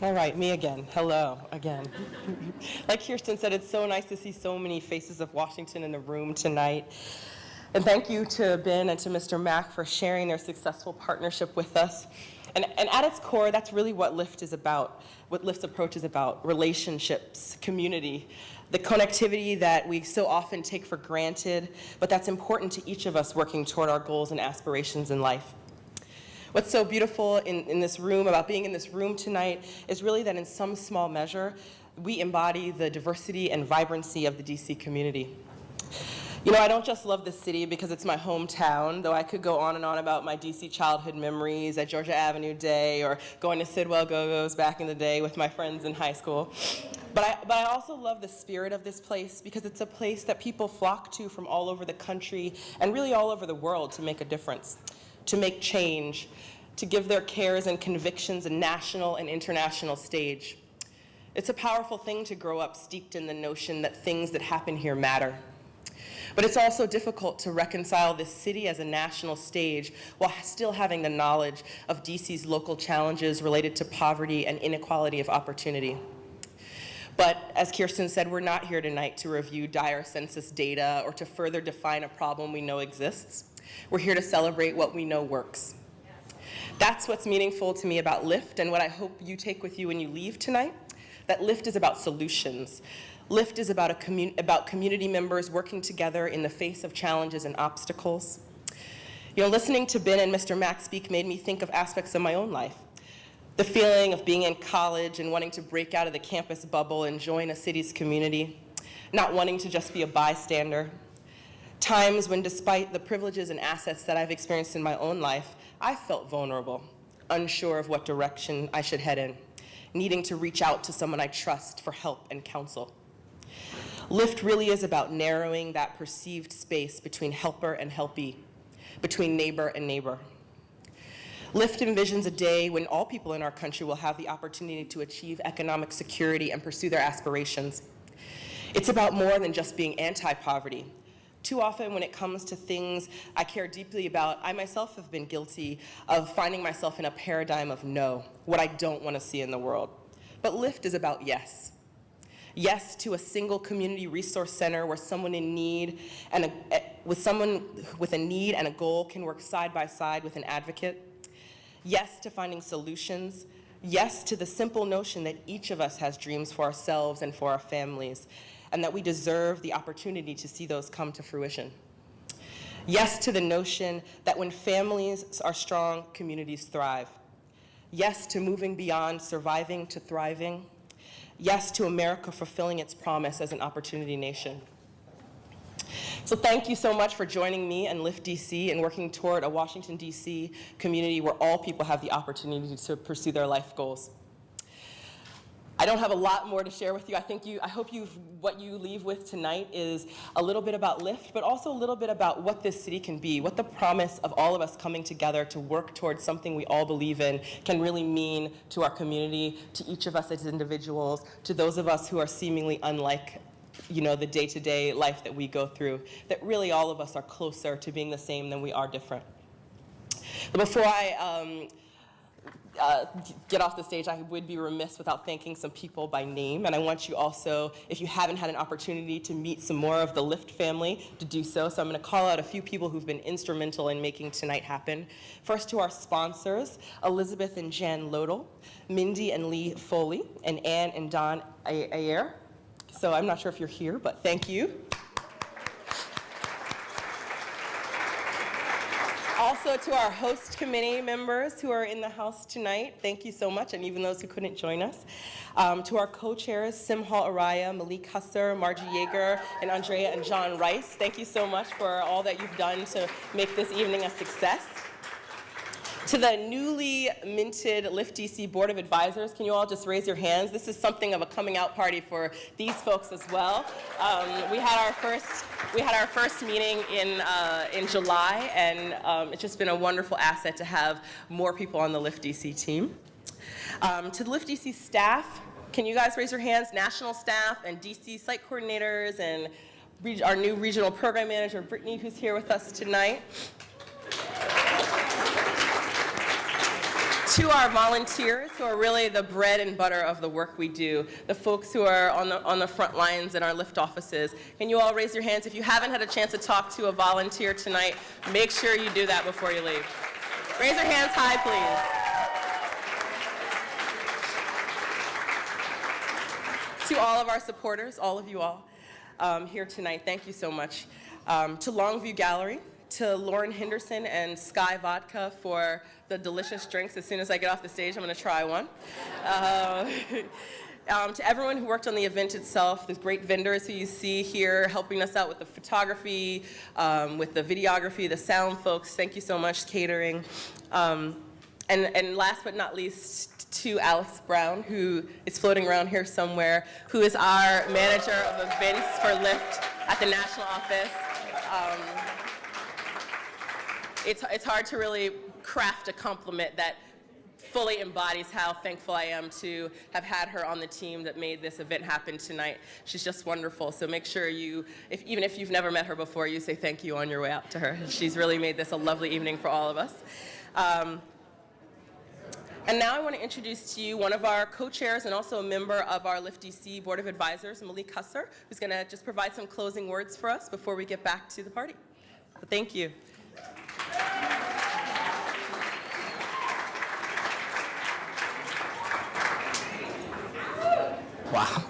All right, me again. Hello again. Like Kirsten said, it's so nice to see so many faces of Washington in the room tonight. And thank you to Ben and to Mr. Mack for sharing their successful partnership with us. And at its core, that's really what LIFT is about, what LIFT's approach is about: relationships, community, the connectivity that we so often take for granted, but that's important to each of us working toward our goals and aspirations in life. What's so beautiful in this room, about being in this room tonight, is really that in some small measure, we embody the diversity and vibrancy of the DC community. You know, I don't just love this city because it's my hometown, though I could go on and on about my DC childhood memories at Georgia Avenue Day or going to Sidwell Go-Go's back in the day with my friends in high school. But I also love the spirit of this place because it's a place that people flock to from all over the country and really all over the world to make a difference, to make change, to give their cares and convictions a national and international stage. It's a powerful thing to grow up steeped in the notion that things that happen here matter. But it's also difficult to reconcile this city as a national stage while still having the knowledge of DC's local challenges related to poverty and inequality of opportunity. But as Kirsten said, we're not here tonight to review dire census data or to further define a problem we know exists. We're here to celebrate what we know works. That's what's meaningful to me about LIFT and what I hope you take with you when you leave tonight, that LIFT is about solutions. LIFT is about community members working together in the face of challenges and obstacles. You know, listening to Ben and Mr. Mack speak made me think of aspects of my own life. The feeling of being in college and wanting to break out of the campus bubble and join a city's community, not wanting to just be a bystander. Times when, despite the privileges and assets that I've experienced in my own life, I felt vulnerable, unsure of what direction I should head in, needing to reach out to someone I trust for help and counsel. LIFT really is about narrowing that perceived space between helper and helpee, between neighbor and neighbor. LIFT envisions a day when all people in our country will have the opportunity to achieve economic security and pursue their aspirations. It's about more than just being anti-poverty. Too often when it comes to things I care deeply about, I myself have been guilty of finding myself in a paradigm of no, what I don't want to see in the world. But LIFT is about yes. Yes to a single community resource center where someone in need and someone with a need and a goal can work side by side with an advocate. Yes to finding solutions. Yes to the simple notion that each of us has dreams for ourselves and for our families, and that we deserve the opportunity to see those come to fruition. Yes to the notion that when families are strong, communities thrive. Yes to moving beyond surviving to thriving. Yes to America fulfilling its promise as an opportunity nation. So thank you so much for joining me and LIFT DC and working toward a Washington, D.C. community where all people have the opportunity to pursue their life goals. I don't have a lot more to share with you. I hope what you leave with tonight is a little bit about LIFT, but also a little bit about what this city can be, what the promise of all of us coming together to work towards something we all believe in can really mean to our community, to each of us as individuals, to those of us who are seemingly unlike, you know, the day-to-day life that we go through, that really all of us are closer to being the same than we are different. But before I get off the stage, I would be remiss without thanking some people by name, and I want you also, if you haven't had an opportunity to meet some more of the LIFT family, to do so. So I'm going to call out a few people who've been instrumental in making tonight happen. First, to our sponsors, Elizabeth and Jan Lodel, Mindy and Lee Foley, and Ann and Don Ayer. So I'm not sure if you're here, but thank you. Also to our host committee members who are in the house tonight, thank you so much, and even those who couldn't join us. To our co-chairs, Simhal Araya, Malik Husser, Margie Yeager, and Andrea and John Rice, thank you so much for all that you've done to make this evening a success. To the newly minted LIFT DC Board of Advisors, can you all just raise your hands? This is something of a coming out party for these folks as well. We had our first meeting in July, and it's just been a wonderful asset to have more people on the LIFT DC team. To the LIFT DC staff, can you guys raise your hands? National staff and DC site coordinators and our new regional program manager, Brittany, who's here with us tonight. To our volunteers, who are really the bread and butter of the work we do, the folks who are on the front lines in our Lyft offices, can you all raise your hands? If you haven't had a chance to talk to a volunteer tonight, make sure you do that before you leave. Raise your hands high, please. To all of our supporters, all of you all here tonight, thank you so much. To Longview Gallery, to Lauren Henderson and Sky Vodka for the delicious drinks. As soon as I get off the stage, I'm going to try one. To everyone who worked on the event itself, the great vendors who you see here helping us out with the photography, with the videography, the sound folks, thank you so much, catering. And last but not least, to Alex Brown, who is floating around here somewhere, who is our manager of events for Lyft at the national office. It's hard to really craft a compliment that fully embodies how thankful I am to have had her on the team that made this event happen tonight. She's just wonderful, so make sure you, even if you've never met her before, you say thank you on your way out to her. She's really made this a lovely evening for all of us. And now I want to introduce to you one of our co-chairs and also a member of our Lyft DC Board of Advisors, Malik Husser, who's going to just provide some closing words for us before we get back to the party. So thank you. Wow.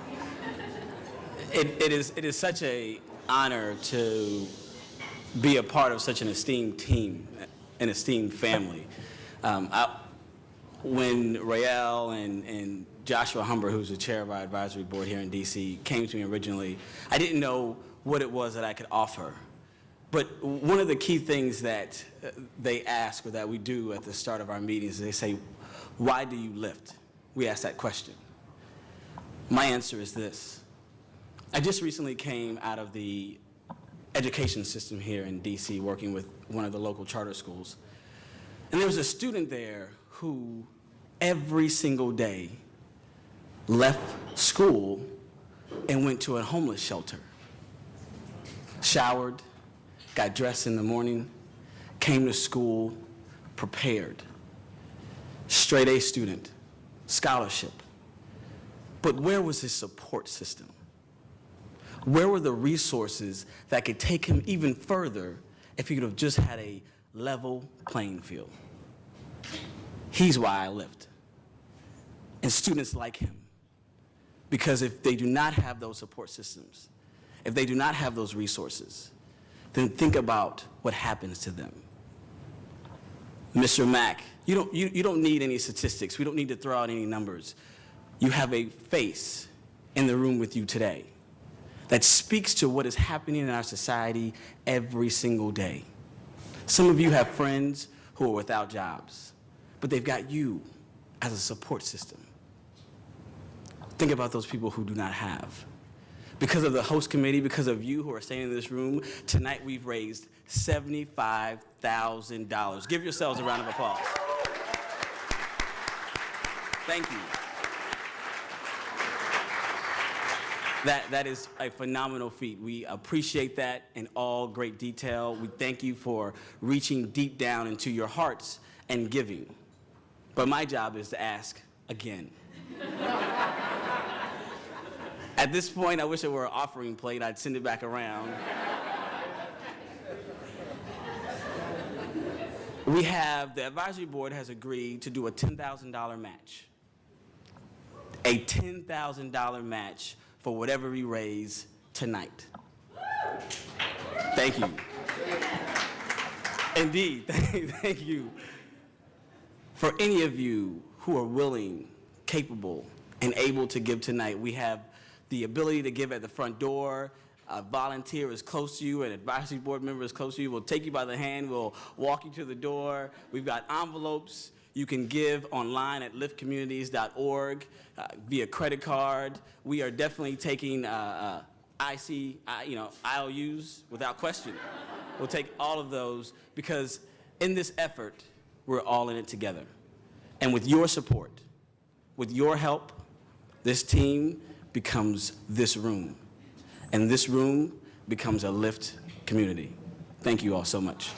It is such an honor to be a part of such an esteemed team, an esteemed family. When Rael and Joshua Humber, who's the chair of our advisory board here in DC, came to me originally, I didn't know what it was that I could offer. But one of the key things that they ask, or that we do at the start of our meetings, is they say, why do you Lyft? We ask that question. My answer is this. I just recently came out of the education system here in DC, working with one of the local charter schools. And there was a student there who every single day left school and went to a homeless shelter. Showered, got dressed in the morning, came to school prepared. Straight A student, scholarship. But where was his support system? Where were the resources that could take him even further if he could have just had a level playing field? He's why I Lyft. And students like him. Because if they do not have those support systems, if they do not have those resources, then think about what happens to them. Mr. Mack, you don't need any statistics. We don't need to throw out any numbers. You have a face in the room with you today that speaks to what is happening in our society every single day. Some of you have friends who are without jobs, but they've got you as a support system. Think about those people who do not have. Because of the host committee, because of you who are staying in this room, tonight we've raised $75,000. Give yourselves a round of applause. Thank you. That is a phenomenal feat. We appreciate that in all great detail. We thank you for reaching deep down into your hearts and giving. But my job is to ask again. At this point, I wish it were an offering plate. I'd send it back around. The advisory board has agreed to do a $10,000 match. A $10,000 match for whatever we raise tonight. Thank you. Indeed, thank you. For any of you who are willing, capable, and able to give tonight, we have the ability to give at the front door. A volunteer is close to you, an advisory board member is close to you. We'll take you by the hand, we'll walk you to the door. We've got envelopes. You can give online at lyftcommunities.org via credit card. We are definitely taking IOUs without question. We'll take all of those because in this effort, we're all in it together. And with your support, with your help, this team becomes this room. And this room becomes a Lyft community. Thank you all so much.